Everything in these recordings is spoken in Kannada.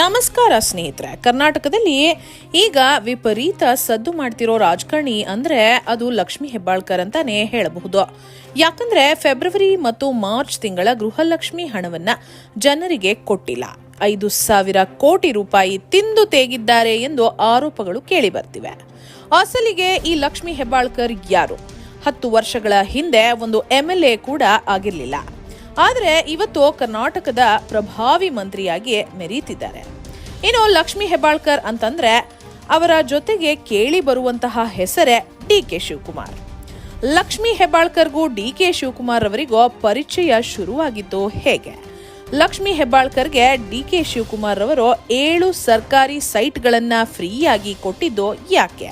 ನಮಸ್ಕಾರ ಸ್ನೇಹಿತರೆ. ಕರ್ನಾಟಕದಲ್ಲಿ ಈಗ ವಿಪರೀತ ಸದ್ದು ಮಾಡ್ತಿರೋ ರಾಜಕಾರಣಿ ಅಂದ್ರೆ ಅದು ಲಕ್ಷ್ಮೀ ಹೆಬ್ಬಾಳ್ಕರ್ ಅಂತಾನೆ ಹೇಳಬಹುದು. ಯಾಕಂದ್ರೆ ಫೆಬ್ರವರಿ ಮತ್ತು ಮಾರ್ಚ್ ತಿಂಗಳ ಗೃಹಲಕ್ಷ್ಮಿ ಹಣವನ್ನ ಜನರಿಗೆ ಕೊಟ್ಟಿಲ್ಲ. 5,000 ಕೋಟಿ ರೂಪಾಯಿ ತಿಂದು ತೇಗಿದ್ದಾರೆ ಎಂದು ಆರೋಪಗಳು ಕೇಳಿ ಬರ್ತಿವೆ. ಅಸಲಿಗೆ ಈ ಲಕ್ಷ್ಮೀ ಹೆಬ್ಬಾಳ್ಕರ್ ಯಾರು? 10 ವರ್ಷಗಳ ಹಿಂದೆ ಒಂದು MLA ಕೂಡ ಆಗಿರಲಿಲ್ಲ. ಆದರೆ ಇವತ್ತು ಕರ್ನಾಟಕದ ಪ್ರಭಾವಿ ಮಂತ್ರಿಯಾಗಿ ಮೆರೀತಿದ್ದಾರೆ. ಇನ್ನು ಲಕ್ಷ್ಮೀ ಹೆಬ್ಬಾಳ್ಕರ್ ಅಂತಂದ್ರೆ ಅವರ ಜೊತೆಗೆ ಕೇಳಿ ಬರುವಂತಹ ಹೆಸರೇ DK ಶಿವಕುಮಾರ್. ಲಕ್ಷ್ಮೀ ಹೆಬ್ಬಾಳ್ಕರ್ಗೂ DK ಶಿವಕುಮಾರ್ ಅವರಿಗೂ ಪರಿಚಯ ಶುರುವಾಗಿದ್ದು ಹೇಗೆ? ಲಕ್ಷ್ಮೀ ಹೆಬ್ಬಾಳ್ಕರ್ಗೆ DK ಶಿವಕುಮಾರ್ ಅವರು 7 ಸರ್ಕಾರಿ ಸೈಟ್ಗಳನ್ನ ಫ್ರೀಯಾಗಿ ಕೊಟ್ಟಿದ್ದು ಯಾಕೆ?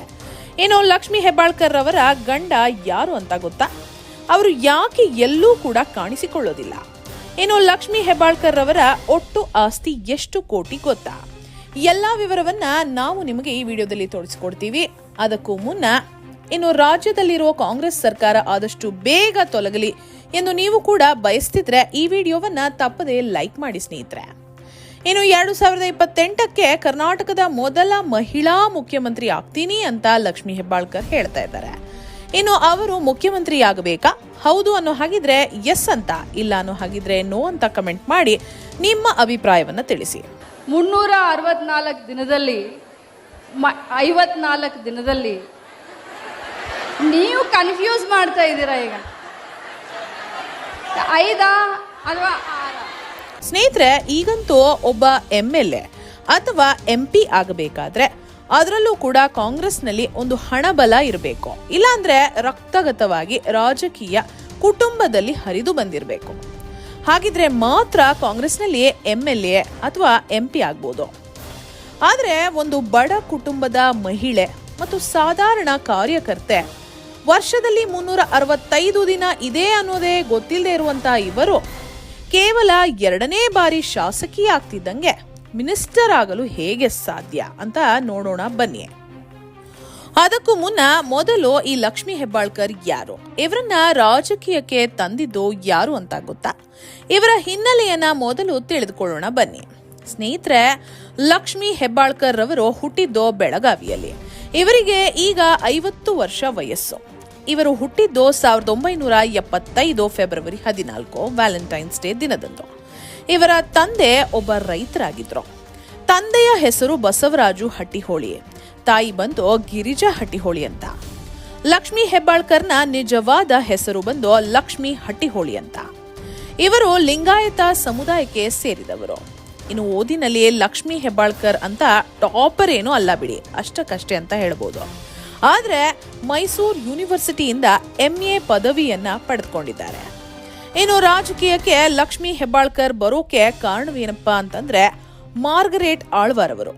ಇನ್ನು ಲಕ್ಷ್ಮೀ ಹೆಬ್ಬಾಳ್ಕರ್ ಅವರ ಗಂಡ ಯಾರು ಅಂತ ಗೊತ್ತಾ? ಅವರು ಯಾಕೆ ಎಲ್ಲೂ ಕೂಡ ಕಾಣಿಸಿಕೊಳ್ಳೋದಿಲ್ಲ? ಇನ್ನು ಲಕ್ಷ್ಮೀ ಹೆಬ್ಬಾಳ್ಕರ್ ಅವರ ಒಟ್ಟು ಆಸ್ತಿ ಎಷ್ಟು ಕೋಟಿ ಗೊತ್ತಾ? ಎಲ್ಲಾ ವಿವರವನ್ನ ನಾವು ನಿಮಗೆ ಈ ವಿಡಿಯೋದಲ್ಲಿ ತೋರಿಸಿಕೊಡ್ತೀವಿ. ಅದಕ್ಕೂ ಮುನ್ನ ಇನ್ನು ರಾಜ್ಯದಲ್ಲಿರುವ ಕಾಂಗ್ರೆಸ್ ಸರ್ಕಾರ ಆದಷ್ಟು ಬೇಗ ತೊಲಗಲಿ ಎಂದು ನೀವು ಕೂಡ ಬಯಸ್ತಿದ್ರೆ ಈ ವಿಡಿಯೋವನ್ನ ತಪ್ಪದೆ ಲೈಕ್ ಮಾಡಿ ಸ್ನೇಹಿತರೆ. ಇನ್ನು 2028ಕ್ಕೆ ಕರ್ನಾಟಕದ ಮೊದಲ ಮಹಿಳಾ ಮುಖ್ಯಮಂತ್ರಿ ಆಗ್ತೀನಿ ಅಂತ ಲಕ್ಷ್ಮೀ ಹೆಬ್ಬಾಳ್ಕರ್ ಹೇಳ್ತಾ ಇದ್ದಾರೆ. ಇನ್ನು ಅವರು ಮುಖ್ಯಮಂತ್ರಿ ಆಗಬೇಕಾ? ಹೌದು ಅನ್ನೋ ಹಾಗಿದ್ರೆ ಎಸ್ ಅಂತ, ಇಲ್ಲ ಅನ್ನೋ ಹಾಗಿದ್ರೆ ನೋ ಅಂತ ಕಮೆಂಟ್ ಮಾಡಿ ನಿಮ್ಮ ಅಭಿಪ್ರಾಯವನ್ನ ತಿಳಿಸಿ. 364 ದಿನದಲ್ಲಿ 54 ದಿನದಲ್ಲಿ ನೀವು ಕನ್ಫ್ಯೂಸ್ ಮಾಡ್ತಾ ಇದ್ದೀರಾ. ಈಗ 5 ಅಥವಾ 6? ಸ್ನೇಹಿತರೆ, ಈಗಂತೂ ಒಬ್ಬ MLA ಅಥವಾ MP ಆಗಬೇಕಾದ್ರೆ ಅದರಲ್ಲೂ ಕೂಡ ಕಾಂಗ್ರೆಸ್ನಲ್ಲಿ ಒಂದು ಹಣಬಲ ಇರಬೇಕು. ಇಲ್ಲಾಂದ್ರೆ ರಕ್ತಗತವಾಗಿ ರಾಜಕೀಯ ಕುಟುಂಬದಲ್ಲಿ ಹರಿದು ಬಂದಿರಬೇಕು. ಹಾಗಿದ್ರೆ ಮಾತ್ರ ಕಾಂಗ್ರೆಸ್ನಲ್ಲಿ MLA ಅಥವಾ MP ಆಗ್ಬೋದು. ಆದರೆ ಒಂದು ಬಡ ಕುಟುಂಬದ ಮಹಿಳೆ ಮತ್ತು ಸಾಧಾರಣ ಕಾರ್ಯಕರ್ತೆ ವರ್ಷದಲ್ಲಿ 365 ದಿನ ಇದೆ ಅನ್ನೋದೇ ಗೊತ್ತಿಲ್ಲದೆ ಇರುವಂತಹ ಇವರು ಕೇವಲ 2ನೇ ಬಾರಿ ಶಾಸಕಿ ಆಗ್ತಿದ್ದಂಗೆ ಮಿನಿಸ್ಟರ್ ಆಗಲು ಹೇಗೆ ಸಾಧ್ಯ ಅಂತ ನೋಡೋಣ ಬನ್ನಿ. ಅದಕ್ಕೂ ಮುನ್ನ ಮೊದಲು ಈ ಲಕ್ಷ್ಮೀ ಹೆಬ್ಬಾಳ್ಕರ್ ಯಾರು? ಇವರನ್ನ ರಾಜಕೀಯಕ್ಕೆ ತಂದಿದ್ದು ಯಾರು ಅಂತ ಗೊತ್ತಾ? ಇವರ ಹಿನ್ನೆಲೆಯನ್ನ ಮೊದಲು ತಿಳಿದುಕೊಳ್ಳೋಣ ಬನ್ನಿ. ಸ್ನೇಹಿತರೆ, ಲಕ್ಷ್ಮೀ ಹೆಬ್ಬಾಳ್ಕರ್ ಅವರು ಹುಟ್ಟಿದ್ದು ಬೆಳಗಾವಿಯಲ್ಲಿ. ಇವರಿಗೆ ಈಗ 50 ವರ್ಷ ವಯಸ್ಸು. ಇವರು ಹುಟ್ಟಿದ್ದು 1975 ಫೆಬ್ರವರಿ 14 ವ್ಯಾಲೆಂಟೈನ್ಸ್ ಡೇ ದಿನದಂದು. ಇವರ ತಂದೆ ಒಬ್ಬ ರೈತರಾಗಿದ್ರು. ತಂದೆಯ ಹೆಸರು ಬಸವರಾಜು ಹಟ್ಟಿಹೊಳಿ, ತಾಯಿ ಬಂದು ಗಿರಿಜಾ ಹಟ್ಟಿಹೊಳಿ ಅಂತ. ಲಕ್ಷ್ಮೀ ಹೆಬ್ಬಾಳ್ಕರ್ನ ನಿಜವಾದ ಹೆಸರು ಬಂದು ಲಕ್ಷ್ಮೀ ಹಟ್ಟಿಹೊಳಿ ಅಂತ. ಇವರು ಲಿಂಗಾಯತ ಸಮುದಾಯಕ್ಕೆ ಸೇರಿದವರು. ಇನ್ನು ಓದಿನಲ್ಲಿ ಲಕ್ಷ್ಮೀ ಹೆಬ್ಬಾಳ್ಕರ್ ಅಂತ ಟಾಪರ್ ಏನೂ ಅಲ್ಲ ಬಿಡಿ, ಅಷ್ಟಕ್ಕಷ್ಟೇ ಅಂತ ಹೇಳ್ಬೋದು. ಆದ್ರೆ ಮೈಸೂರು ಯೂನಿವರ್ಸಿಟಿಯಿಂದ MA ಪದವಿಯನ್ನ ಪಡೆದುಕೊಂಡಿದ್ದಾರೆ. ಇನ್ನು ರಾಜಕೀಯಕ್ಕೆ ಲಕ್ಷ್ಮೀ ಹೆಬ್ಬಾಳ್ಕರ್ ಬರೋಕೆ ಕಾರಣವೇನಪ್ಪಾ ಅಂತಂದ್ರೆ ಮಾರ್ಗರೇಟ್ ಆಳ್ವಾರ್ ಅವರು.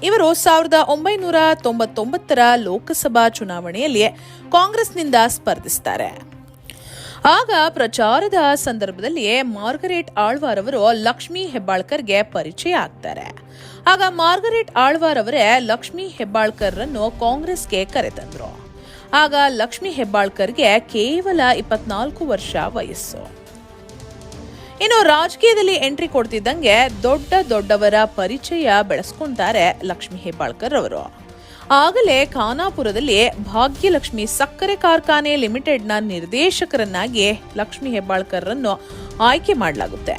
ಇವರು 1999 ಲೋಕಸಭಾ ಚುನಾವಣೆಯಲ್ಲಿ ಕಾಂಗ್ರೆಸ್ನಿಂದ ಸ್ಪರ್ಧಿಸ್ತಾರೆ. ಆಗ ಪ್ರಚಾರದ ಸಂದರ್ಭದಲ್ಲಿ ಮಾರ್ಗರೇಟ್ ಆಳ್ವಾರ್ ಅವರು ಲಕ್ಷ್ಮೀ ಹೆಬ್ಬಾಳ್ಕರ್ಗೆ ಪರಿಚಯ ಆಗ್ತಾರೆ. ಆಗ ಮಾರ್ಗರೇಟ್ ಆಳ್ವಾರ್ ಅವರೇ ಲಕ್ಷ್ಮೀ ಹೆಬ್ಬಾಳ್ಕರ್ ಅನ್ನು ಕಾಂಗ್ರೆಸ್ಗೆ ಕರೆತಂದ್ರು. ಆಗ ಲಕ್ಷ್ಮೀ ಹೆಬ್ಬಾಳ್ಕರ್ಗೆ ಕೇವಲ 24 ವರ್ಷ ವಯಸ್ಸು. ಇನ್ನು ರಾಜಕೀಯದಲ್ಲಿ ಎಂಟ್ರಿ ಕೊಡ್ತಿದ್ದಂಗೆ ದೊಡ್ಡವರ ಪರಿಚಯ ಬೆಳೆಸ್ಕೊಂತಾರೆ ಲಕ್ಷ್ಮೀ ಹೆಬ್ಬಾಳ್ಕರ್ ಅವರು. ಆಗಲೇ ಖಾನಾಪುರದಲ್ಲಿ ಭಾಗ್ಯಲಕ್ಷ್ಮಿ ಸಕ್ಕರೆ ಕಾರ್ಖಾನೆ ಲಿಮಿಟೆಡ್ನ ನಿರ್ದೇಶಕರನ್ನಾಗಿ ಲಕ್ಷ್ಮೀ ಹೆಬ್ಬಾಳ್ಕರ್ ಅನ್ನು ಆಯ್ಕೆ ಮಾಡಲಾಗುತ್ತೆ.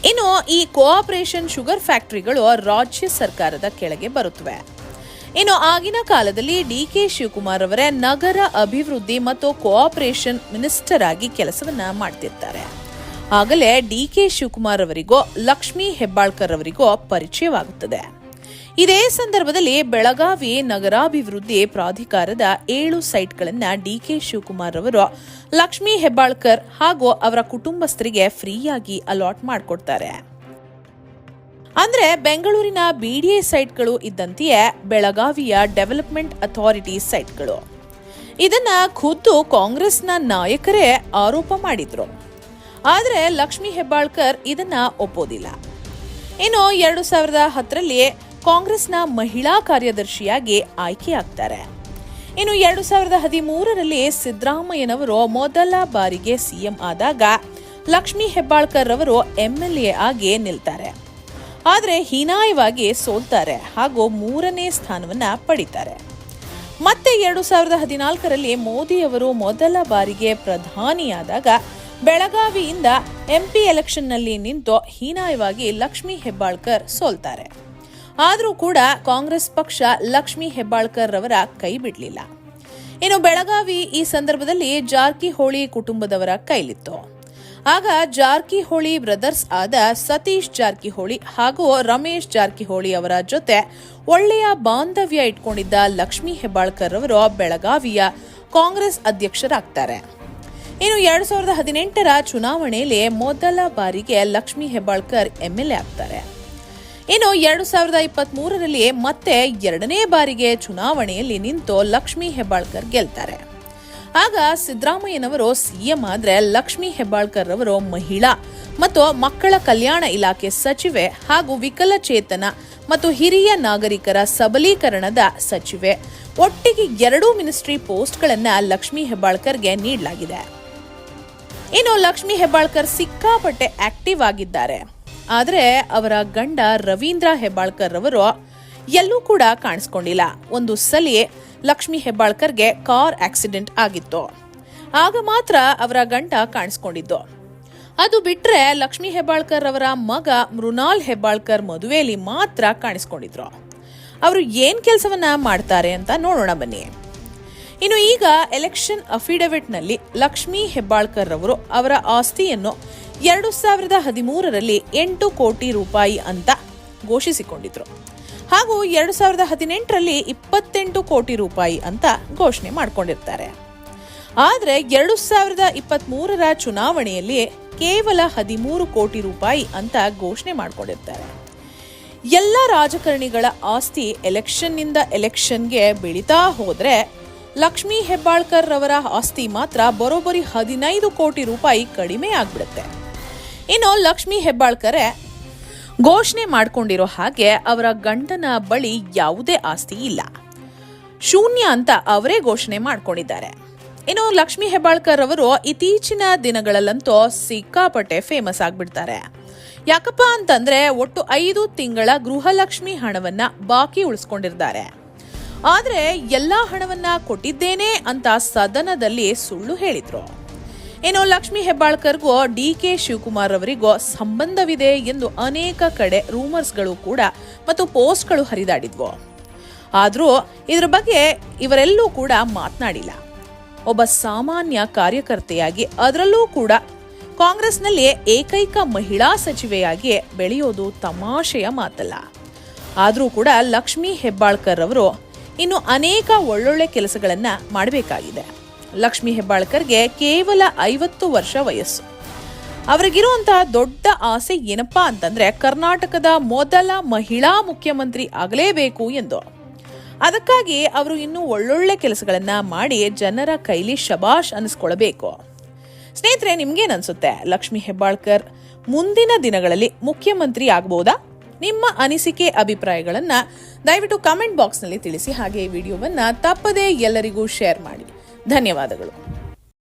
ಇನ್ನು ಈ ಕೋಆಪರೇಷನ್ ಶುಗರ್ ಫ್ಯಾಕ್ಟರಿಗಳು ರಾಜ್ಯ ಸರ್ಕಾರದ ಕೆಳಗೆ ಬರುತ್ತವೆ. ಇನ್ನು ಆಗಿನ ಕಾಲದಲ್ಲಿ DK ಶಿವಕುಮಾರ್ ಅವರೇ ನಗರ ಅಭಿವೃದ್ಧಿ ಮತ್ತು ಕೋಆಪರೇಷನ್ ಮಿನಿಸ್ಟರ್ ಆಗಿ ಕೆಲಸವನ್ನ ಮಾಡ್ತಿರ್ತಾರೆ. ಆಗಲೇ DK ಶಿವಕುಮಾರ್ ಅವರಿಗೂ ಲಕ್ಷ್ಮೀ ಹೆಬ್ಬಾಳ್ಕರ್ ಅವರಿಗೂ ಪರಿಚಯವಾಗುತ್ತದೆ. ಇದೇ ಸಂದರ್ಭದಲ್ಲಿ ಬೆಳಗಾವಿ ನಗರಾಭಿವೃದ್ಧಿ ಪ್ರಾಧಿಕಾರದ 7 ಸೈಟ್ಗಳನ್ನ DK ಶಿವಕುಮಾರ್ ಅವರು ಲಕ್ಷ್ಮೀ ಹೆಬ್ಬಾಳ್ಕರ್ ಹಾಗೂ ಅವರ ಕುಟುಂಬಸ್ಥರಿಗೆ ಫ್ರೀಯಾಗಿ ಅಲಾಟ್ ಮಾಡಿಕೊಡ್ತಾರೆ. ಅಂದ್ರೆ ಬೆಂಗಳೂರಿನ BDA ಸೈಟ್ಗಳು ಇದ್ದಂತೆಯೇ ಬೆಳಗಾವಿಯ ಡೆವಲಪ್ಮೆಂಟ್ ಅಥಾರಿಟಿ ಸೈಟ್ಗಳು. ಇದನ್ನ ಖುದ್ದು ಕಾಂಗ್ರೆಸ್ನ ನಾಯಕರೇ ಆರೋಪ ಮಾಡಿದ್ರು. ಆದರೆ ಲಕ್ಷ್ಮೀ ಹೆಬ್ಬಾಳ್ಕರ್ ಇದನ್ನ ಒಪ್ಪೋದಿಲ್ಲ. ಇನ್ನು 2010ರಲ್ಲಿ ಕಾಂಗ್ರೆಸ್ನ ಮಹಿಳಾ ಕಾರ್ಯದರ್ಶಿಯಾಗಿ ಆಯ್ಕೆಯಾಗ್ತಾರೆ. ಇನ್ನು 2013ರಲ್ಲಿ ಸಿದ್ದರಾಮಯ್ಯನವರು ಮೊದಲ ಬಾರಿಗೆ CM ಆದಾಗ ಲಕ್ಷ್ಮೀ ಹೆಬ್ಬಾಳ್ಕರ್ ಅವರು MLA ಆಗಿ ನಿಲ್ತಾರೆ. ಆದರೆ ಹೀನಾಯವಾಗಿ ಸೋಲ್ತಾರೆ ಹಾಗೂ 3ನೇ ಸ್ಥಾನವನ್ನ ಪಡಿತಾರೆ. ಮತ್ತೆ 2014ರಲ್ಲಿ ಮೋದಿಯವರು ಮೊದಲ ಬಾರಿಗೆ ಪ್ರಧಾನಿಯಾದಾಗ ಬೆಳಗಾವಿಯಿಂದ MP ಎಲೆಕ್ಷನ್ನಲ್ಲಿ ನಿಂತು ಹೀನಾಯವಾಗಿ ಲಕ್ಷ್ಮೀ ಹೆಬ್ಬಾಳ್ಕರ್ ಸೋಲ್ತಾರೆ. ಆದರೂ ಕೂಡ ಕಾಂಗ್ರೆಸ್ ಪಕ್ಷ ಲಕ್ಷ್ಮೀ ಹೆಬ್ಬಾಳ್ಕರ್ ರವರ ಕೈ ಬಿಡಲಿಲ್ಲ. ಇನ್ನು ಬೆಳಗಾವಿ ಈ ಸಂದರ್ಭದಲ್ಲಿ ಜಾರಕಿಹೊಳಿ ಕುಟುಂಬದವರ ಕೈಲಿತ್ತು. ಆಗ ಜಾರಕಿಹೊಳಿ ಬ್ರದರ್ಸ್ ಆದ ಸತೀಶ್ ಜಾರಕಿಹೊಳಿ ಹಾಗೂ ರಮೇಶ್ ಜಾರಕಿಹೊಳಿ ಅವರ ಜೊತೆ ಒಳ್ಳೆಯ ಬಾಂಧವ್ಯ ಇಟ್ಕೊಂಡಿದ್ದ ಲಕ್ಷ್ಮೀ ಹೆಬ್ಬಾಳ್ಕರ್ ಅವರು ಬೆಳಗಾವಿಯ ಕಾಂಗ್ರೆಸ್ ಅಧ್ಯಕ್ಷರಾಗ್ತಾರೆ. ಇನ್ನು 2018ರ ಚುನಾವಣೆಯಲ್ಲಿ ಮೊದಲ ಬಾರಿಗೆ ಲಕ್ಷ್ಮೀ ಹೆಬ್ಬಾಳ್ಕರ್ MLA ಆಗ್ತಾರೆ. ಇನ್ನು 2023ರಲ್ಲಿ ಮತ್ತೆ 2ನೇ ಬಾರಿಗೆ ಚುನಾವಣೆಯಲ್ಲಿ ನಿಂತು ಲಕ್ಷ್ಮೀ ಹೆಬ್ಬಾಳ್ಕರ್ ಗೆಲ್ತಾರೆ. ಆಗ ಸಿದ್ದರಾಮಯ್ಯನವರು CM ಆದ್ರೆ ಲಕ್ಷ್ಮೀ ಹೆಬ್ಬಾಳ್ಕರ್ ಅವರು ಮಹಿಳಾ ಮತ್ತು ಮಕ್ಕಳ ಕಲ್ಯಾಣ ಇಲಾಖೆ ಸಚಿವೆ ಹಾಗೂ ವಿಕಲಚೇತನ ಮತ್ತು ಹಿರಿಯ ನಾಗರಿಕರ ಸಬಲೀಕರಣದ ಸಚಿವೆ, ಒಟ್ಟಿಗೆ 2 ಮಿನಿಸ್ಟ್ರಿ ಪೋಸ್ಟ್ಗಳನ್ನ ಲಕ್ಷ್ಮೀ ಹೆಬ್ಬಾಳ್ಕರ್ಗೆ ನೀಡಲಾಗಿದೆ. ಇನ್ನು ಲಕ್ಷ್ಮೀ ಹೆಬ್ಬಾಳ್ಕರ್ ಸಿಕ್ಕಾಪಟ್ಟೆ ಆಕ್ಟಿವ್ ಆಗಿದ್ದಾರೆ. ಆದರೆ ಅವರ ಗಂಡ ರವೀಂದ್ರ ಹೆಬ್ಬಾಳ್ಕರ್ ಅವರು ಎಲ್ಲೂ ಕೂಡ ಕಾಣಿಸ್ಕೊಂಡಿಲ್ಲ. ಒಂದು ಸಲ ಲಕ್ಷ್ಮೀ ಹೆಬ್ಬಾಳ್ಕರ್ಗೆ ಕಾರ್ ಆಕ್ಸಿಡೆಂಟ್ ಆಗಿತ್ತು. ಆಗ ಮಾತ್ರ ಅವರ ಗಂಡ ಕಾಣಿಸ್ಕೊಂಡಿದ್ದು. ಅದು ಬಿಟ್ರೆ ಲಕ್ಷ್ಮೀ ಹೆಬ್ಬಾಳ್ಕರ್ ಅವರ ಮಗ ಮೃಣಾಲ್ ಹೆಬ್ಬಾಳ್ಕರ್ ಮದುವೆಯಲ್ಲಿ ಮಾತ್ರ ಕಾಣಿಸ್ಕೊಂಡಿದ್ರು. ಅವರು ಏನ್ ಕೆಲಸವನ್ನ ಮಾಡ್ತಾರೆ ಅಂತ ನೋಡೋಣ ಬನ್ನಿ. ಇನ್ನು ಈಗ ಎಲೆಕ್ಷನ್ ಅಫಿಡವಿಟ್ನಲ್ಲಿ ಲಕ್ಷ್ಮೀ ಹೆಬ್ಬಾಳ್ಕರ್ ಅವರು ಅವರ ಆಸ್ತಿಯನ್ನು 2013ರಲ್ಲಿ 8 ಕೋಟಿ ರೂಪಾಯಿ ಅಂತ ಘೋಷಿಸಿಕೊಂಡಿದ್ರು ಹಾಗೂ 2018ರಲ್ಲಿ 28 ಕೋಟಿ ರೂಪಾಯಿ ಅಂತ ಘೋಷಣೆ ಮಾಡಿಕೊಂಡಿರ್ತಾರೆ. ಆದರೆ 2023ರ ಚುನಾವಣೆಯಲ್ಲಿ ಕೇವಲ 13 ಕೋಟಿ ರೂಪಾಯಿ ಅಂತ ಘೋಷಣೆ ಮಾಡಿಕೊಂಡಿರ್ತಾರೆ. ಎಲ್ಲ ರಾಜಕಾರಣಿಗಳ ಆಸ್ತಿ ಎಲೆಕ್ಷನ್ನಿಂದ ಎಲೆಕ್ಷನ್ಗೆ ಬೆಳೀತಾ ಹೋದ್ರೆ ಲಕ್ಷ್ಮೀ ಹೆಬ್ಬಾಳ್ಕರ್ ರವರ ಆಸ್ತಿ ಮಾತ್ರ ಬರೋಬ್ಬರಿ 15 ಕೋಟಿ ರೂಪಾಯಿ ಕಡಿಮೆ ಆಗ್ಬಿಡುತ್ತೆ. ಇನ್ನು ಲಕ್ಷ್ಮೀ ಹೆಬ್ಬಾಳ್ಕರ್ ಘೋಷಣೆ ಮಾಡ್ಕೊಂಡಿರೋ ಹಾಗೆ ಅವರ ಗಂಡನ ಬಳಿ ಯಾವುದೇ ಆಸ್ತಿ ಇಲ್ಲ, ಶೂನ್ಯ ಅಂತ ಅವರೇ ಘೋಷಣೆ ಮಾಡ್ಕೊಂಡಿದ್ದಾರೆ. ಇನ್ನು ಲಕ್ಷ್ಮೀ ಹೆಬ್ಬಾಳ್ಕರ್ ಅವರು ಇತ್ತೀಚಿನ ದಿನಗಳಲ್ಲಂತೂ ಸಿಕ್ಕಾಪಟ್ಟೆ ಫೇಮಸ್ ಆಗ್ಬಿಡ್ತಾರೆ. ಯಾಕಪ್ಪ ಅಂತಂದ್ರೆ ಒಟ್ಟು 5 ತಿಂಗಳ ಗೃಹಲಕ್ಷ್ಮಿ ಹಣವನ್ನ ಬಾಕಿ ಉಳಿಸ್ಕೊಂಡಿರ್ತಾರೆ. ಆದ್ರೆ ಎಲ್ಲಾ ಹಣವನ್ನ ಕೊಟ್ಟಿದ್ದೇನೆ ಅಂತ ಸದನದಲ್ಲಿ ಸುಳ್ಳು ಹೇಳಿದ್ರು. ಇನ್ನು ಲಕ್ಷ್ಮೀ ಹೆಬ್ಬಾಳ್ಕರ್ಗೂ DK ಶಿವಕುಮಾರ್ ಅವರಿಗೂ ಸಂಬಂಧವಿದೆ ಎಂದು ಅನೇಕ ಕಡೆ ರೂಮರ್ಸ್ಗಳು ಕೂಡ ಮತ್ತು ಪೋಸ್ಟ್ಗಳು ಹರಿದಾಡಿದ್ವು. ಆದ್ರೂ ಇದರ ಬಗ್ಗೆ ಇವರೆಲ್ಲೂ ಕೂಡ ಮಾತನಾಡಿಲ್ಲ. ಒಬ್ಬ ಸಾಮಾನ್ಯ ಕಾರ್ಯಕರ್ತೆಯಾಗಿ ಅದರಲ್ಲೂ ಕೂಡ ಕಾಂಗ್ರೆಸ್ನಲ್ಲಿ ಏಕೈಕ ಮಹಿಳಾ ಸಚಿವೆಯಾಗಿ ಬೆಳೆಯೋದು ತಮಾಷೆಯ ಮಾತಲ್ಲ. ಆದ್ರೂ ಕೂಡ ಲಕ್ಷ್ಮೀ ಹೆಬ್ಬಾಳ್ಕರ್ ಅವರು ಇನ್ನು ಅನೇಕ ಒಳ್ಳೊಳ್ಳೆ ಕೆಲಸಗಳನ್ನ ಮಾಡಬೇಕಾಗಿದೆ. ಲಕ್ಷ್ಮೀ ಹೆಬ್ಬಾಳ್ಕರ್ಗೆ ಕೇವಲ 50 ವರ್ಷ ವಯಸ್ಸು. ಅವರಿಗಿರುವಂತಹ ದೊಡ್ಡ ಆಸೆ ಏನಪ್ಪಾ ಅಂತಂದ್ರೆ ಕರ್ನಾಟಕದ ಮೊದಲ ಮಹಿಳಾ ಮುಖ್ಯಮಂತ್ರಿ ಆಗಲೇಬೇಕು ಎಂದು. ಅದಕ್ಕಾಗಿ ಅವರು ಇನ್ನೂ ಒಳ್ಳೊಳ್ಳೆ ಕೆಲಸಗಳನ್ನ ಮಾಡಿ ಜನರ ಕೈಲಿ ಶಬಾಷ್ ಅನಿಸ್ಕೊಳ್ಬೇಕು. ಸ್ನೇಹಿತರೆ, ನಿಮ್ಗೇನನ್ಸುತ್ತೆ? ಲಕ್ಷ್ಮೀ ಹೆಬ್ಬಾಳ್ಕರ್ ಮುಂದಿನ ದಿನಗಳಲ್ಲಿ ಮುಖ್ಯಮಂತ್ರಿ ಆಗಬಹುದಾ? ನಿಮ್ಮ ಅನಿಸಿಕೆ ಅಭಿಪ್ರಾಯಗಳನ್ನ ದಯವಿಟ್ಟು ಕಮೆಂಟ್ ಬಾಕ್ಸ್ನಲ್ಲಿ ತಿಳಿಸಿ. ಹಾಗೆ ಈ ವಿಡಿಯೋವನ್ನ ತಪ್ಪದೇ ಎಲ್ಲರಿಗೂ ಶೇರ್ ಮಾಡಿ. ಧನ್ಯವಾದಗಳು.